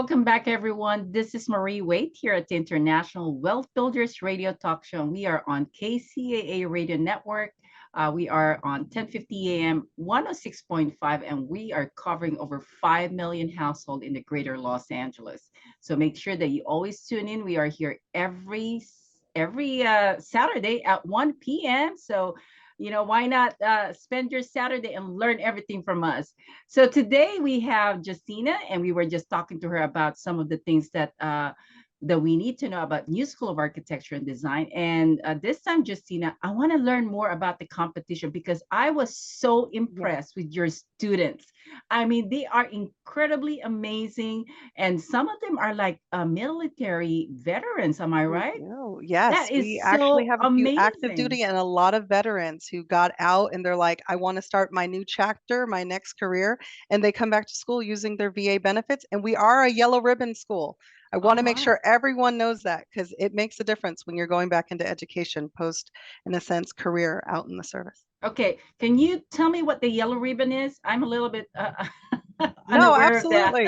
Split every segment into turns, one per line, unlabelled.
Welcome back, everyone. This is Marie Waite here at the International Wealth Builders Radio Talk Show. We are on KCAA Radio Network. We are on 1050 AM, 106.5, and we are covering over 5 million households in the greater Los Angeles. So make sure that you always tune in. We are here every Saturday at 1 p.m. So why not spend your Saturday and learn everything from us? So today we have Justina, and we were just talking to her about some of the things that we need to know about New School of Architecture and Design. And this time, Justina, I want to learn more about the competition because I was so impressed with your students. I mean, they are incredibly amazing, and some of them are like military veterans. Am I right?
Oh,
That
yes, we
is
actually
so
have a few active
amazing.
duty and a lot of veterans who got out and they're like, I want to start my new chapter, my next career. And they come back to school using their VA benefits. And we are a yellow ribbon school. I
Oh
want to make
my.
sure everyone knows that because it makes a difference when you're going back into education post, in a sense, career out in the service.
Okay, can you tell me what the yellow ribbon is? I'm a little bit
No,
unaware of that.
absolutely.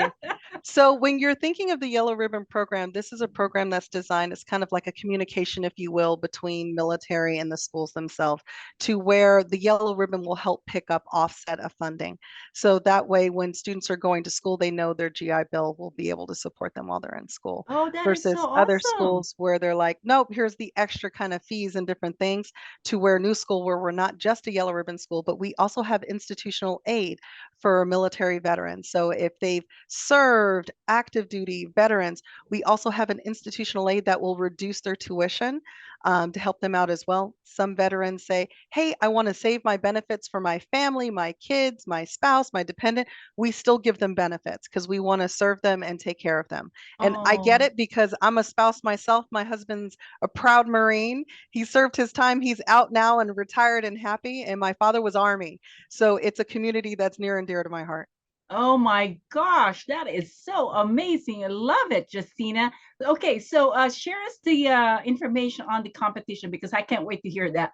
So when you're thinking of the Yellow Ribbon program, this is a program that's designed as kind of like a communication, if you will, between military and the schools themselves, to where the Yellow Ribbon will help pick up offset of funding. So that way, when students are going to school, they know their GI Bill will be able to support them while they're in school
Oh, that is so
versus other
awesome.
schools where they're like, nope, here's the extra kind of fees and different things, to where New School, where we're not just a Yellow Ribbon school, but we also have institutional aid for military veterans. So if they've served active duty veterans, we also have an institutional aid that will reduce their tuition to help them out as well. Some veterans say, hey, I want to save my benefits for my family, my kids, my spouse, my dependent. We still give them benefits because we want to serve them and take care of them. And I get
Oh,
it because I'm a spouse myself. My husband's a proud Marine. He served his time. He's out now and retired and happy. And my father was Army. So it's a community that's near and dear to my heart.
oh my gosh, that is so amazing. I love it, Justina. Okay, so share us the information on the competition because I can't wait to hear that.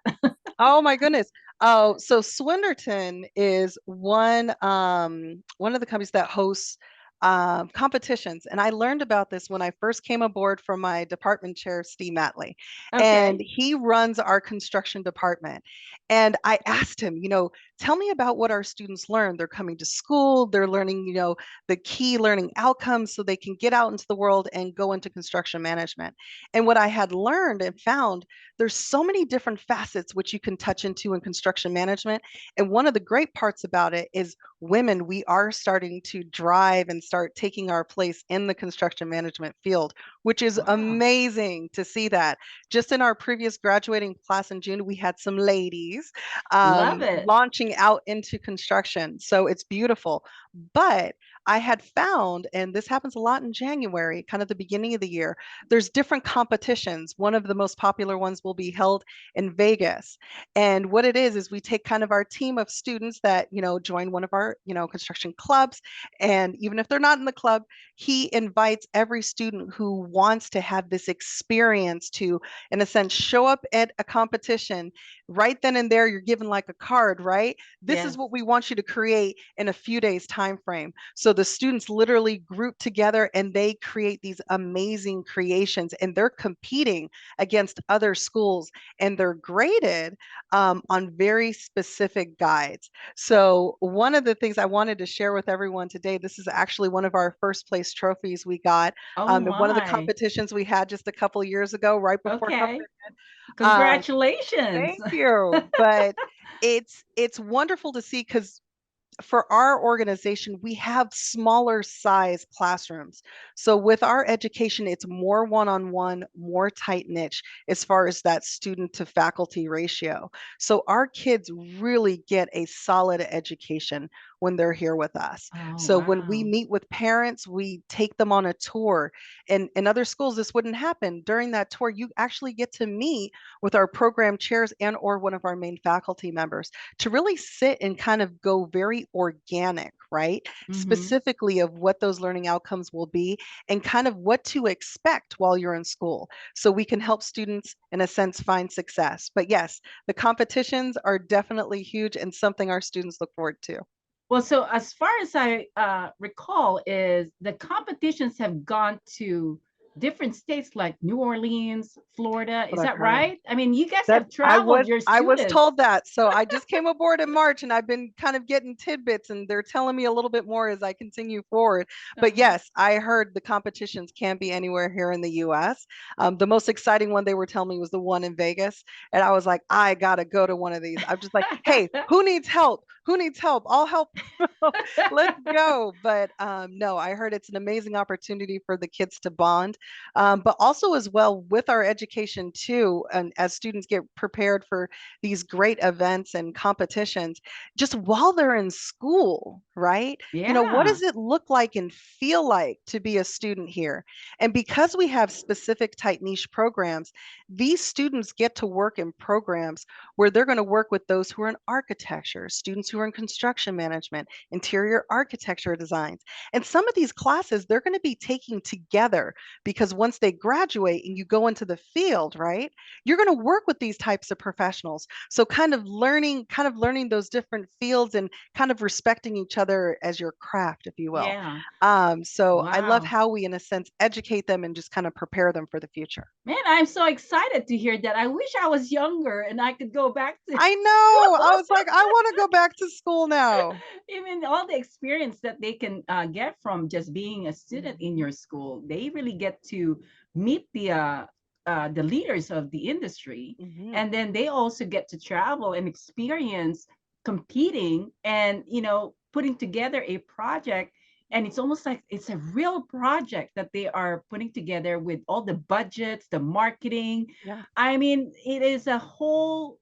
Oh my goodness. Oh, so Swinnerton is one of the companies that hosts competitions. And I learned about this when I first came aboard from my department chair, Steve Matley. And
Okay.
he runs our construction department. And I asked him, tell me about what our students learn. They're coming to school, they're learning, the key learning outcomes so they can get out into the world and go into construction management. And what I had learned and found, there's so many different facets which you can touch into in construction management. And one of the great parts about it is women, we are starting to drive and start taking our place in the construction management field, which is
Wow.
amazing to see that. Just in our previous graduating class in June, we had some ladies
Love it.
launching out into construction. So it's beautiful. But I had found, and this happens a lot in January, kind of the beginning of the year, there's different competitions. One of the most popular ones will be held in Vegas. And what it is we take kind of our team of students that, join one of our, construction clubs. And even if they're not in the club, he invites every student who wants to have this experience to, in a sense, show up at a competition. Right then and there, you're given like a card, right? This is
Yes.
what we want you to create in a few days time frame. So the students literally group together and they create these amazing creations, and they're competing against other schools, and they're graded on very specific guides. So one of the things I wanted to share with everyone today, this is actually one of our first place trophies we got
Oh
in one of the
my.
competitions we had just a couple of years ago, right before COVID.
Okay.
Um,
Congratulations.
Thank you. But it's wonderful to see because for our organization, we have smaller size classrooms. So with our education, it's more one-on-one, more tight niche as far as that student to faculty ratio. So our kids really get a solid education when they're here with us.
Oh,
So when we
wow.
meet with parents, we take them on a tour. And in other schools, this wouldn't happen. During that tour, you actually get to meet with our program chairs and or one of our main faculty members to really sit and kind of go very organic, right?
Mm-hmm.
Specifically of what those learning outcomes will be and kind of what to expect while you're in school. So we can help students, in a sense, find success. But yes, the competitions are definitely huge and something our students look forward to.
Well, so as far as I recall, is the competitions have gone to different states like New Orleans, Florida. Is
What I've
that
heard.
right? I mean, you guys
That
have traveled, your
I was
students.
told that. So I just came aboard in March and I've been kind of getting tidbits and they're telling me a little bit more as I continue forward. But
Uh-huh.
yes, I heard the competitions can be anywhere here in the US. The most exciting one they were telling me was the one in Vegas. And I was like, I gotta go to one of these. I'm just like, hey, who needs help? Who needs help? I'll help. Let's go. But no, I heard it's an amazing opportunity for the kids to bond, but also as well with our education too. And as students get prepared for these great events and competitions, just while they're in school, right? You know, what
Yeah.
does it look like and feel like to be a student here? And because we have specific tight niche programs, these students get to work in programs where they're going to work with those who are in architecture, students who are in construction management, interior architecture designs. And some of these classes they're going to be taking together because once they graduate and you go into the field, right, you're going to work with these types of professionals. So kind of learning those different fields and kind of respecting each other as your craft, if you will.
Yeah.
So I love
Wow.
how we, in a sense, educate them and just kind of prepare them for the future.
Man, I'm so excited to hear that. I wish I was younger and I could go back to
I know. I was like, I want to go back to school now.
even all the experience that they can get from just being a student in
Mhm.
your school. They really get to meet the leaders of the industry,
Mhm.
and then they also get to travel and experience competing and putting together a project. And it's almost like it's a real project that they are putting together with all the budgets, the marketing.
Yeah.
I mean, it is a whole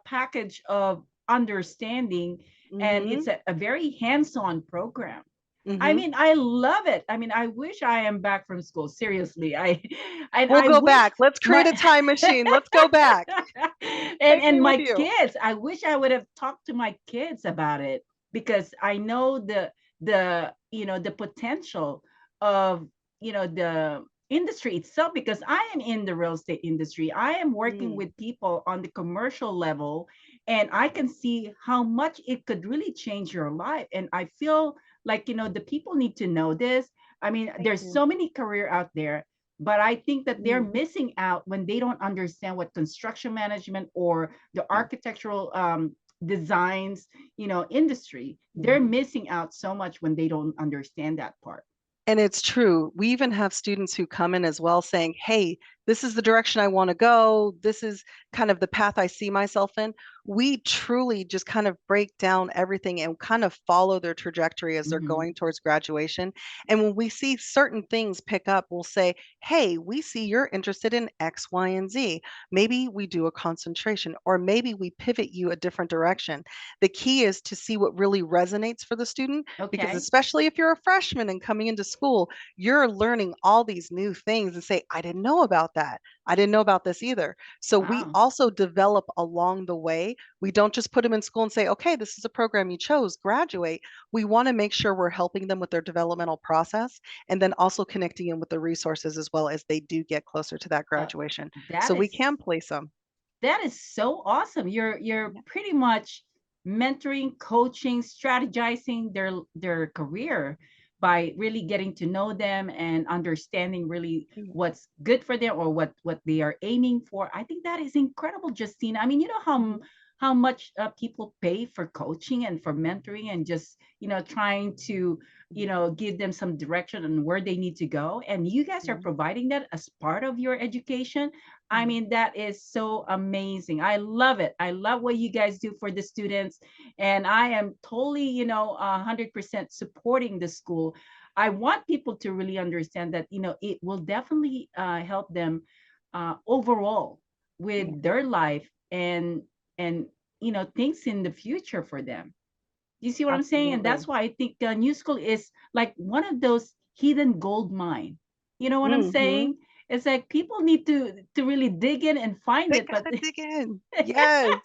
package of understanding, and it's
Mhm.
a very hands-on program. I
Mhm.
mean, I love it. I mean, I wish I am back from school. Seriously, I and
We'll
I
go
wish
back. Let's create
my
a time machine. Let's go back. Take
and
me with
my
you.
kids. I wish I would have talked to my kids about it, because I know the potential of the industry itself, because I am in the real estate industry. I am working
Mm.
with people on the commercial level, and I can see how much it could really change your life. And I feel like the people need to know this. I mean,
Thank
there's
you.
so many career out there, but I think that they're
Mm.
missing out when they don't understand what construction management or the architectural designs industry. They're
Mhm.
missing out so much when they don't understand that part.
And it's true. We even have students who come in as well saying, hey, this is the direction I want to go. This is kind of the path I see myself in. We truly just kind of break down everything and kind of follow their trajectory as they're
Mm-hmm.
going towards graduation. And when we see certain things pick up, we'll say, hey, we see you're interested in X, Y, and Z. Maybe we do a concentration, or maybe we pivot you a different direction. The key is to see what really resonates for the student, because
Okay.
especially if you're a freshman and coming into school, you're learning all these new things and say, I didn't know about that. I didn't know about this either. So we
Wow.
also develop along the way. We don't just put them in school and say, okay, this is a program you chose, graduate. We want to make sure we're helping them with their developmental process and then also connecting them with the resources as well as they do get closer to that
Uh,
graduation.
that
So we
is
can place them.
that is so awesome. You're pretty much mentoring, coaching, strategizing their career by really getting to know them and understanding really
Yeah.
what's good for them, or what they are aiming for. I think that is incredible, Justina. I mean, you know
Mhm.
how much people pay for coaching and for mentoring, and just trying to give them some direction on where they need to go, and you guys are
Mhm.
providing that as part of your education. I
Mhm.
mean, that is so amazing. I love it. I love what you guys do for the students. And I am totally, 100% supporting the school. I want people to really understand that, it will definitely help them overall
Yeah,
with their life, and things in the future for them. You see what I'm saying? And that's
absolutely.
why I think New School is like one of those hidden gold mine. You know what I'm
Mhm.
saying? It's like people need to really dig in and find
They
it, but
gotta dig in. Yes.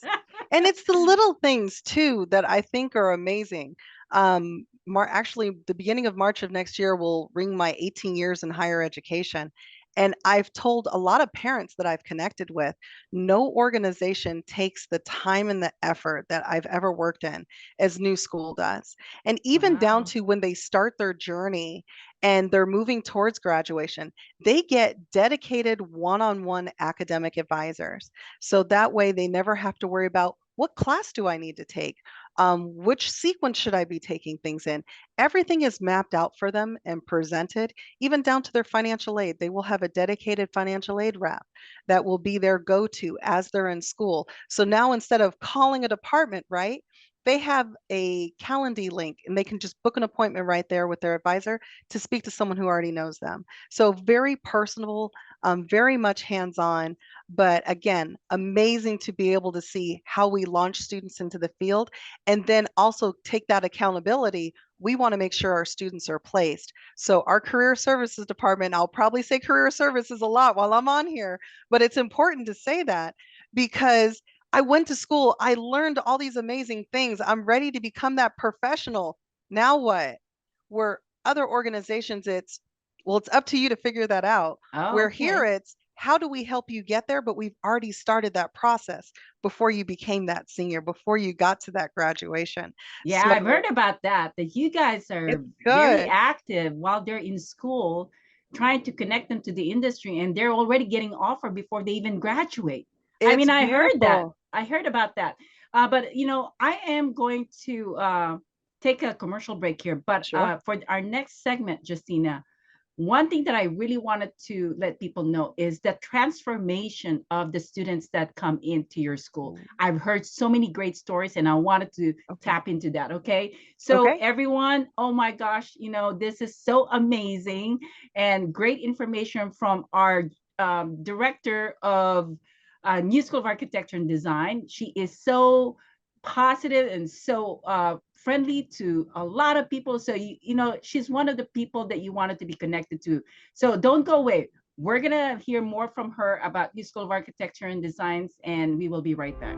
And it's the little things too that I think are amazing. Actually, the beginning of March of next year will ring my 18 years in higher education. And I've told a lot of parents that I've connected with, no organization takes the time and the effort that I've ever worked in as New School does. And even down
Wow.
to when they start their journey and they're moving towards graduation, they get dedicated one-on-one academic advisors. So that way they never have to worry about what class do I need to take? Which sequence should I be taking things in? Everything is mapped out for them and presented, even down to their financial aid. They will have a dedicated financial aid rep that will be their go-to as they're in school. So now instead of calling a department, right, they have a Calendly link and they can just book an appointment right there with their advisor to speak to someone who already knows them. So very personable, very much hands-on, but again, amazing to be able to see how we launch students into the field and then also take that accountability. We want to make sure our students are placed. So our career services department, I'll probably say career services a lot while I'm on here, but it's important to say that because I went to school, I learned all these amazing things. I'm ready to become that professional. Now what? Where other organizations, well, it's up to you to figure that out.
Oh,
Where here
okay.
it's how do we help you get there? But we've already started that process before you became that senior, before you got to that graduation.
Yeah,
So
I've heard about that, that you guys are
it's
very
good.
active while they're in school, trying to connect them to the industry, and they're already getting offered before they even graduate. I
It's
mean, I heard that.
beautiful.
I heard about that. But I am going to take a commercial break here. But
Sure.
for our next segment, Justina, one thing that I really wanted to let people know is the transformation of the students that come into your school.
Mm,
I've heard so many great stories and I wanted to
okay.
tap into that. Okay. So,
Okay.
everyone, oh my gosh, this is so amazing and great information from our director of New School of Architecture and Design. She is so positive and so friendly to a lot of people. So she's one of the people that you wanted to be connected to. So don't go away. We're gonna hear more from her about New School of Architecture and Designs, and we will be right back.